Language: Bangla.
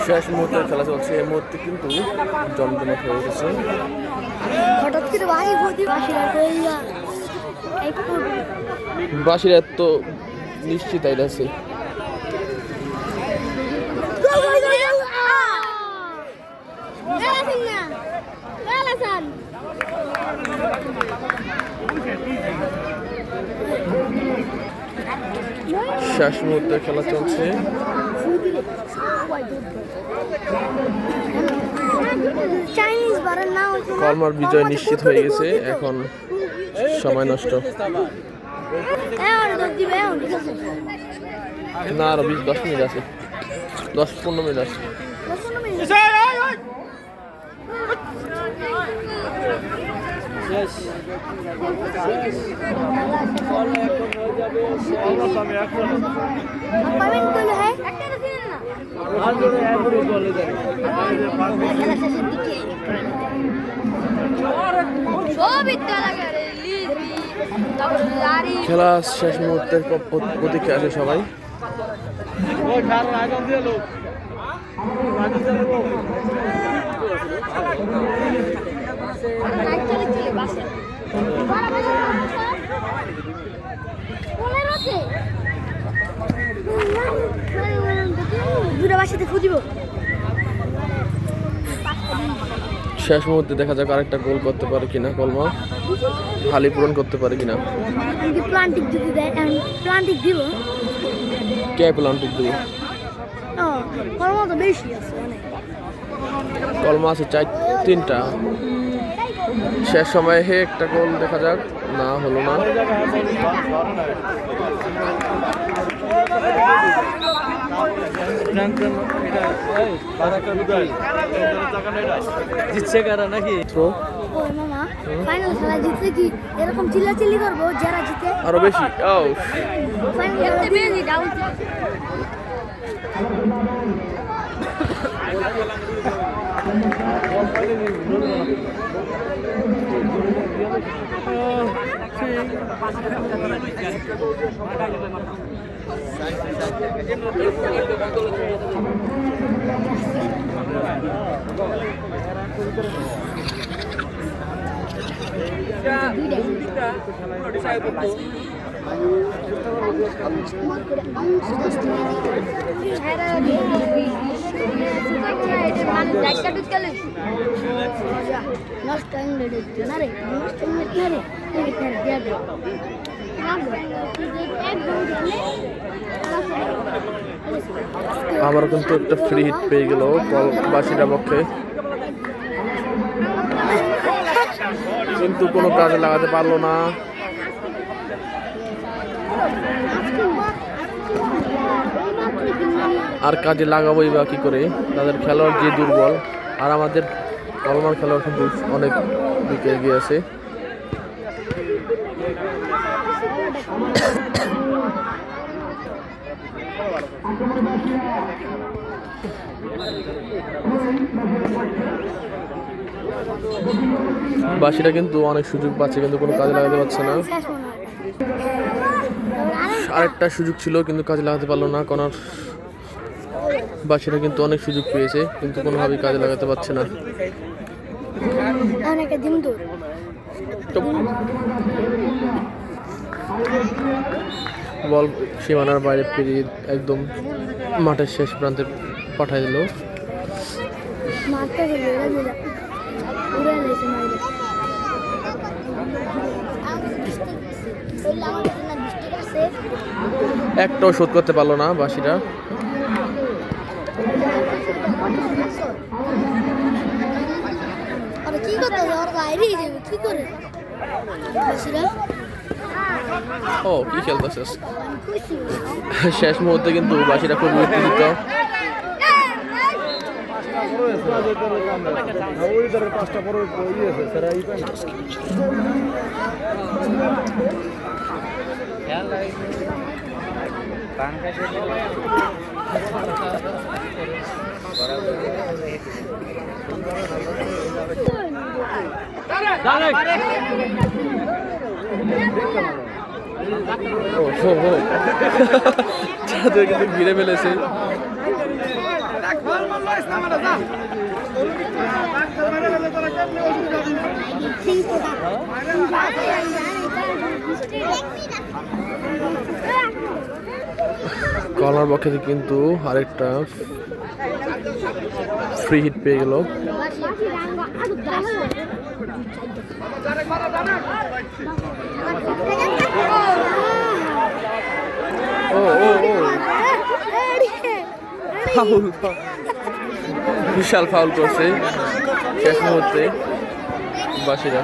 শেষ মুহূর্তের খেলা চলছে। এই মুহূর্তে কিন্তু জমজমাট হয়ে উঠেছে। বাসির এত নিশ্চিত আছে। শেষ মুহূর্তে খেলা চলছে। কলমার বিজয় নিশ্চিত হয়ে গেছে। এখন সময় নষ্ট না, আরো 10 মিনিট আছে, 10-15 মিনিট আছে। খেলা শেষ মুহূর্তের প্রতীক্ষা আছে সবাই। শেষ মুহূর্তে দেখা যাক আরেকটা গোল করতে পারে কিনা কলমা, হালি পূরণ করতে পারে কিনা। কে প্লান্টিক দিব? কলমা আছে 3টা। শেষ সময়ে একটা গোল দেখা যাক। না, হলো না। জিতছে কারা নাকি? আরো বেশি। আবার কিন্তু একটা ফ্রি হিট পেয়ে গেল বাসিরা পক্ষে, কিন্তু কোনো কাজে লাগাতে পারলো না। আর কাজে লাগাবোই বা কি করে? তাদের খেলোয়াড় যে দুর্বল, আর আমাদের কলমার খেলোয়াড় কিন্তু অনেক দিকে এগিয়ে আছে। বাসিরা কিন্তু অনেক সুযোগ পাচ্ছে, কিন্তু কোনো কাজে লাগাতে পারছে না। আরেকটা সুযোগ ছিল, কিন্তু কাজে লাগাতে পারলো না কনার। বাসিরা কিন্তু অনেক সুযোগ পেয়েছে, কিন্তু কোনোভাবেই কাজে লাগাতে পারছে না। বল সীমানার বাইরে পেরিয়ে একদম মাঠের শেষ প্রান্তে পাঠাই দিল। একটাও শোধ করতে পারলো না বাসিরা। ও কি খেলতেছিস? শেষ মুহূর্তে কিন্তু বাসিরা খুব উত্তেজিত। কিন্তু ঘিরে ফেলেছে। কলার পক্ষে কিন্তু আরেকটা ফ্রি হিট পেয়ে গেল। ও ও ও ফাউল, বিশাল ফাউল করছে শেষ মুহূর্তে বাসীরা।